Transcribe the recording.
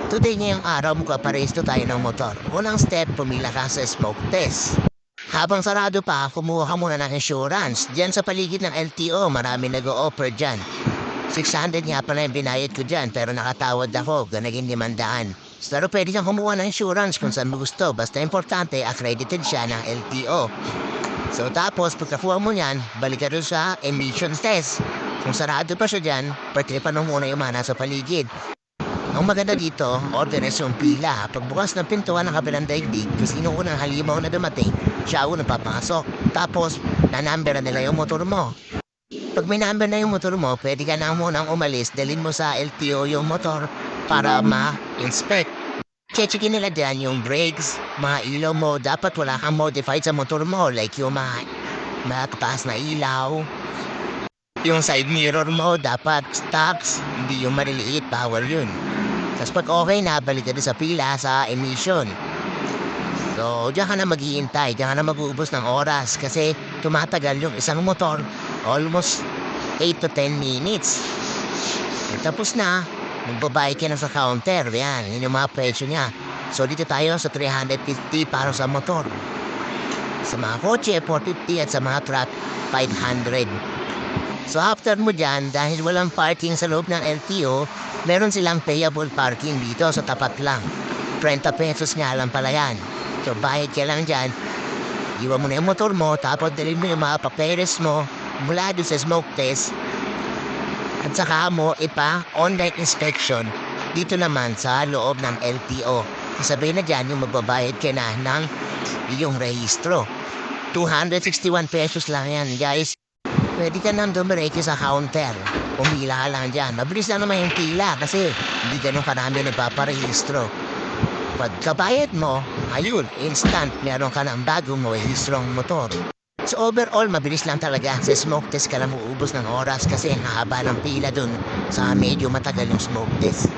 Today ngayong araw magpaparesto tayo ng motor. Unang step, pumila ka sa smoke test. Habang sarado pa, kumuha ka muna ng insurance. Diyan sa paligid ng LTO, marami nag-o-offer dyan. 600 nga pala yung binayad ko dyan, pero nakatawad ako, ganagin 500. Pero pwede kang kumuha ng insurance kung saan mo gusto. Basta importante, accredited siya ng LTO. So tapos, pagkakuha mo yan, balik ka rin sa emissions test. Kung sarado pa siya dyan, patripan mo muna yung mga nasa paligid. Ang maganda dito, organize yung pila. Pagbukas ng pintuan ng kabilang daigdig, kung sino unang halimaw na dumating, siya unang papasok. Tapos, nanumber na nila yung motor mo. Pag may number na yung motor mo, pwede ka na munang umalis, dalhin mo sa LTO yung motor para ma-inspect. Checkin nila dyan yung brakes, mga ilaw mo, dapat wala kang modified sa motor mo, like yung mga kataas na ilaw. Yung side mirror mo, dapat stocks, hindi yung maliliit, power yun. Tapos pag okay na, balik ka din sa pila sa emission. So, diyan ka na maghihintay, diyan ka na mag-uubos ng oras kasi tumatagal yung isang motor, almost 8 to 10 minutes. Tapos na, magbabayad ka na sa counter, yan, yun yung mga presyo niya. So, dito tayo sa 350 para sa motor. Sa mga kotse, 450 at sa mga truck, 500. So after mo dyan, dahil walang parking sa loob ng LTO, meron silang payable parking dito sa tapat lang. 30 pesos nga lang pala yan. So bayad ka lang dyan, iwan mo na yung motor mo, tapos dalhin mo yung mga papeles mo mula doon sa smoke test. At saka mo online inspection dito naman sa loob ng LTO. Sabihin na dyan yung magbabayad ka na ng iyong rehistro. 261 pesos lang yan, guys. Pwede ka nang dumiretso sa counter. Pumila ka lang dyan. Mabilis lang naman yung pila kasi hindi ganun karami nagpaparehistro. Pagkabayad mo, ayun, instant, meron ka ng bagong rehistrong motor. So overall, mabilis lang talaga. Sa smoke test ka lang uubos ng oras kasi hahaba ng pila dun sa medyo matagal yung smoke test.